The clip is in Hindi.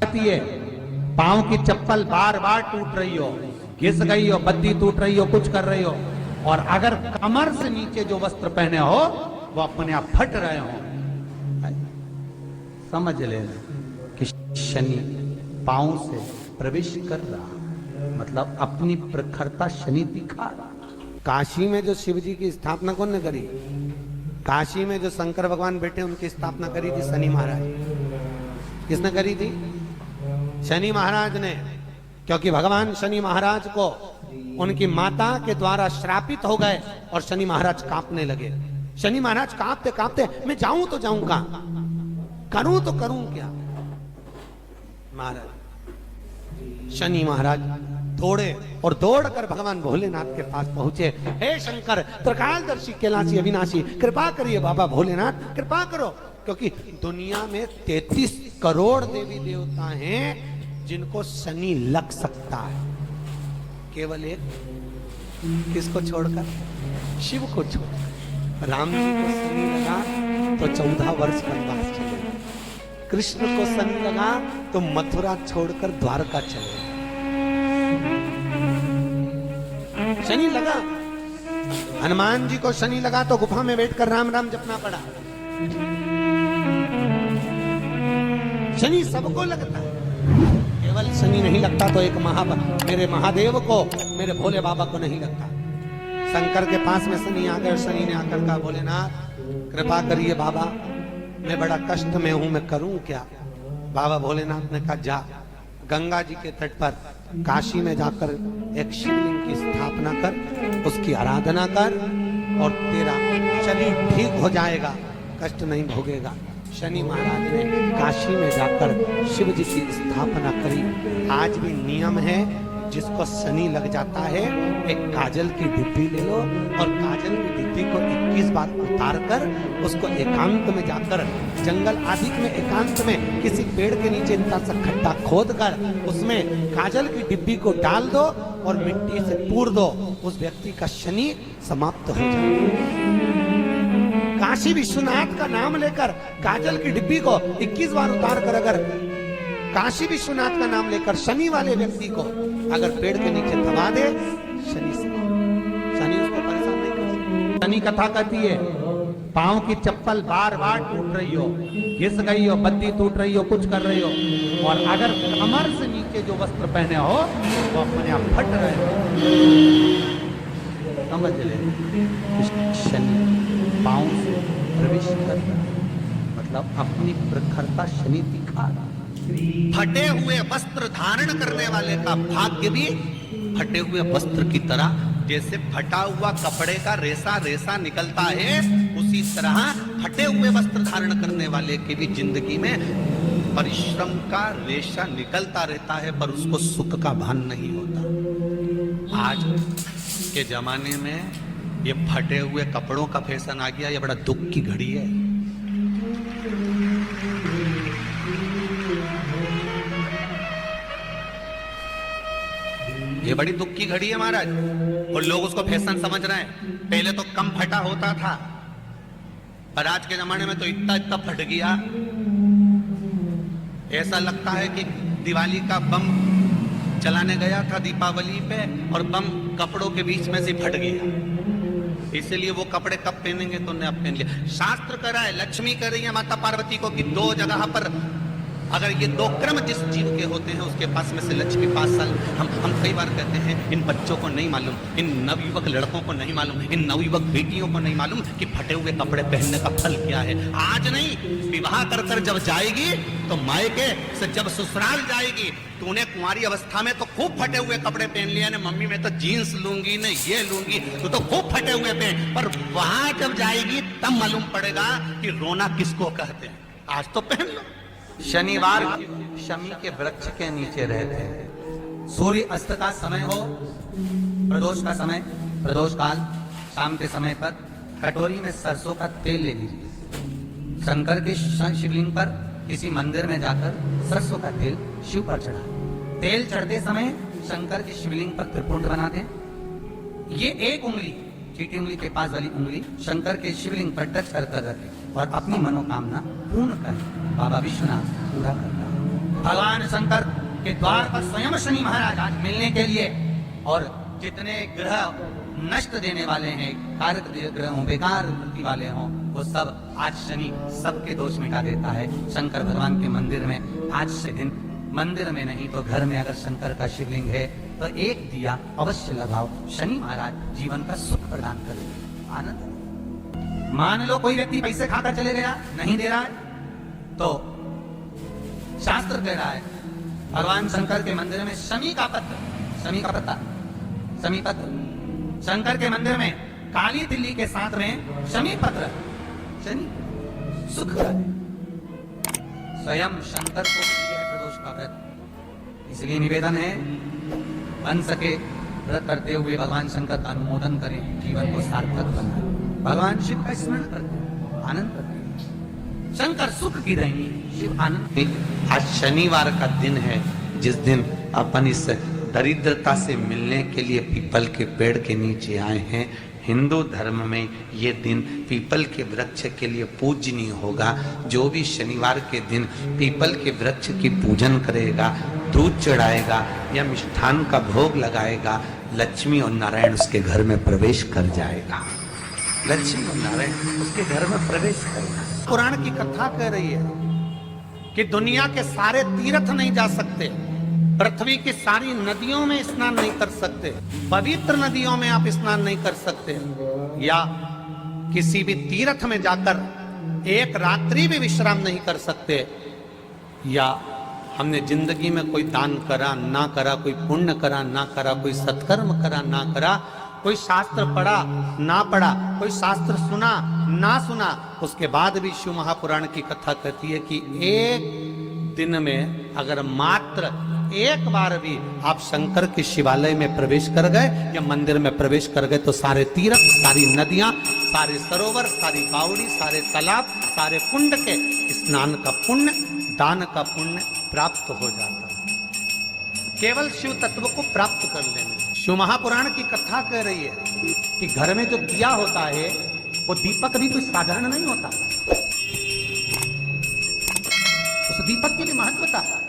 है, पांव की चप्पल बार बार टूट रही हो, घिस गई हो, बत्ती टूट रही हो, कुछ कर रही हो, और अगर कमर से नीचे जो वस्त्र पहने हो वो अपने आप फट रहे हो, समझ लेना कि शनि पांव से प्रवेश कर रहा, मतलब अपनी प्रखरता शनि दिखा रहा। काशी में जो शिव जी की स्थापना कौन ने करी? काशी में जो शंकर भगवान बैठे उनकी स्थापना करी थी शनि महाराज। किसने करी थी? शनि महाराज ने। क्योंकि भगवान शनि महाराज को उनकी माता के द्वारा श्रापित हो गए और शनि महाराज कांपने लगे। शनि महाराज कांपते कांपते, मैं जाऊं तो जाऊं कहां, करूं तो करूं क्या? महाराज शनि महाराज दौड़े और दौड़कर भगवान भोलेनाथ के पास पहुंचे। हे शंकर, त्रिकालदर्शी, कैलाशी, अविनाशी, कृपा करिए बाबा भोलेनाथ, कृपा करो। क्योंकि दुनिया में 33 करोड़ देवी देवता हैं जिनको शनि लग सकता है, केवल एक, किसको छोड़कर? शिव को छोड़कर। राम जी को शनि लगा तो 14 वर्ष वनवास चले, कृष्ण को शनि लगा तो मथुरा छोड़कर द्वारका चले। शनि लगा, हनुमान जी को शनि लगा तो गुफा में बैठकर राम राम जपना पड़ा। शनि सबको लगता है, केवल शनि नहीं लगता तो एक मेरे महादेव को, मेरे भोले बाबा को नहीं लगता। शंकर के पास में शनि आ गए। शनि ने आकर कहा, भोलेनाथ कृपा करिए बाबा, मैं बड़ा कष्ट में हूं, मैं करूं क्या? बाबा भोलेनाथ ने कहा, जा गंगा जी के तट पर काशी में जाकर एक शिवलिंग की स्थापना कर, उसकी आराधना कर और तेरा शरीर ठीक हो जाएगा, कष्ट नहीं भोगेगा। शनि महाराज ने काशी में जाकर शिव जी की स्थापना करी। आज भी नियम है, जिसको शनि लग जाता है एक काजल की डिब्बी ले लो और काजल की डिब्बी को 21 बार उतार कर उसको एकांत में जाकर, जंगल आदि में एकांत में किसी पेड़ के नीचे इतना सा खड्डा खोद कर उसमें काजल की डिब्बी को डाल दो और मिट्टी से पूर दो, उस व्यक्ति का शनि समाप्त हो जाएगा। काशी विश्वनाथ का नाम लेकर काजल की डिब्बी को 21 बार उतार कर अगर काशी विश्वनाथ का नाम लेकर शनि वाले व्यक्ति को अगर पेड़ के नीचे दबा दे, शनि उसको परेशान नहीं कर सकता। शनि कथा कहती है, पांव की चप्पल बार बार टूट रही हो, घिस गई हो, बत्ती टूट रही हो, कुछ कर रही हो, और अगर कमर से नीचे जो वस्त्र पहने हो वो अपने आप फट रहे हो, समझ ले। शनि पांव से प्रवेश कर रहा, मतलब अपनी प्रखरता शनि दिखा रहा। फटे हुए वस्त्र धारण करने वाले का भाग्य भी फटे हुए वस्त्र की तरह, जैसे फटा हुआ कपड़े का रेसा रेसा निकलता है, उसी तरह फटे हुए वस्त्र धारण करने वाले की भी जिंदगी में परिश्रम का रेशा निकलता रहता है, पर उसको सुख का भान नहीं होता। आज के जमाने में ये फटे हुए कपड़ों का फैशन आ गया, ये बड़ा दुख की घड़ी है। ये बड़ी दुख की घड़ी है महाराज, और लोग उसको फैशन समझ रहे हैं। पहले तो कम फटा होता था, पर आज के जमाने में तो इतना इतना फट गया, ऐसा लगता है कि दिवाली का बम चलाने गया था दीपावली पे और बम कपड़ों के बीच में से फट गया। इसलिए वो कपड़े कब पहनेंगे तो उन्हें अब पहन लिया। शास्त्र कह रहा है, लक्ष्मी कह रही है माता पार्वती को कि 2 जगह पर अगर ये 2 क्रम जिस जीव के होते हैं उसके पास में से लक्ष्मी 5 साल। हम कई बार कहते हैं, इन बच्चों को नहीं मालूम, इन नवयुवक लड़कों को नहीं मालूम, इन नवयुवक बेटियों को नहीं मालूम कि फटे हुए कपड़े पहनने का फल क्या है। आज नहीं, विवाह कर कर जब जाएगी तो मायके से जब ससुराल जाएगी तो उन्हें कुंवारी अवस्था में तो खूब फटे हुए कपड़े पहन लिया ने, मम्मी मैं तो जीन्स लूंगी न ये लूंगी, तो खूब फटे हुए पहन, पर वहां जब जाएगी तब मालूम पड़ेगा कि रोना किसको कहते हैं। आज तो पहन लो। शनिवार शमी के वृक्ष के नीचे रहते हैं। सूर्य अस्त का समय हो, प्रदोष का समय, प्रदोष काल शाम के समय पर कटोरी में सरसों का तेल ले लीजिए। शंकर के शिवलिंग पर किसी मंदिर में जाकर सरसों का तेल शिव पर चढ़ा। तेल चढ़ते समय शंकर के शिवलिंग पर त्रिपुंड बना दें। ये एक उंगली, चीटी उंगली के पास वाली उंगली शंकर के शिवलिंग पर टच कर कर रखें और अपनी मनोकामना पूर्ण करें। बाबा विश्वनाथ पूरा करता है। भगवान शंकर के द्वार पर स्वयं शनि महाराज आज मिलने के लिए, और जितने ग्रह नष्ट देने वाले हैं, कारक ग्रह हों, बेकार वृत्ति वाले हों, वो सब आज शनि सबके दोष मिटा देता है। शंकर भगवान के मंदिर में आज से दिन, मंदिर में नहीं तो घर में अगर शंकर का शिवलिंग है तो एक दिया अवश्य लगाओ। शनि महाराज जीवन का सुख प्रदान करेंगे, आनंद। मान लो कोई व्यक्ति पैसे खाकर चले गया, नहीं दे रहा है, तो शास्त्र कह रहा है भगवान शंकर के मंदिर में शमी का पत्र, शमी का पत्ता, शमी पत्र, शंकर के मंदिर में काली तिल्ली के साथ में शमी पत्र, शनि सुख करे। स्वयं शंकर को प्रिय है प्रदोष का व्रत, इसलिए निवेदन है बन सके व्रत करते हुए भगवान शंकर का अनुमोदन करें, जीवन को सार्थक बनाएं, भगवान शिव का स्मरण करते आनंद करते। शंकर सुख की देंगे, शिव आनंद। आज शनिवार का दिन है, जिस दिन अपन इस दरिद्रता से मिलने के लिए पीपल के पेड़ के नीचे आए हैं। हिंदू धर्म में ये दिन पीपल के वृक्ष के लिए पूजनीय होगा। जो भी शनिवार के दिन पीपल के वृक्ष की पूजन करेगा, दूध चढ़ाएगा या मिष्ठान का भोग लगाएगा, लक्ष्मी और नारायण उसके घर में प्रवेश कर जाएगा। लक्ष्मी और नारायण उसके घर में प्रवेश करेगा। पुराण की कथा कह रही है कि दुनिया के सारे तीर्थ नहीं जा सकते, पृथ्वी की सारी नदियों में स्नान नहीं कर सकते, पवित्र नदियों में आप स्नान नहीं कर सकते, या किसी भी तीर्थ में जाकर एक रात्रि भी विश्राम नहीं कर सकते, या हमने जिंदगी में कोई दान करा ना करा, कोई पुण्य करा ना करा, कोई सत्कर्म करा ना करा, कोई शास्त्र पढ़ा ना पढ़ा, कोई शास्त्र सुना ना सुना, उसके बाद भी शिव महापुराण की कथा कहती है कि एक दिन में अगर मात्र एक बार भी आप शंकर के शिवालय में प्रवेश कर गए या मंदिर में प्रवेश कर गए तो सारे तीर्थ, सारी नदियां, सारे सरोवर, सारी बावड़ी, सारे तालाब, सारे कुंड के स्नान का पुण्य, दान का पुण्य प्राप्त हो जाता है केवल शिव तत्व को प्राप्त करने में। शिव महापुराण की कथा कह रही है कि घर में जो दिया होता है वो दीपक भी कोई साधारण नहीं होता, उस दीपक के लिए महत्वता है।